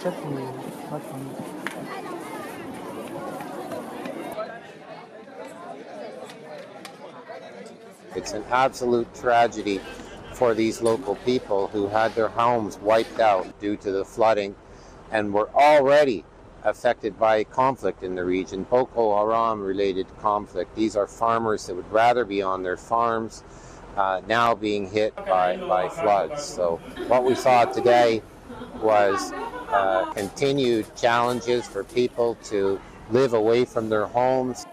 chutney, not for me. It's an absolute tragedy for these local people who had their homes wiped out due to the flooding and were already affected by conflict in the region, Boko Haram related conflict. These are farmers that would rather be on their farms, now being hit by floods. So what we saw today was continued challenges for people to live away from their homes.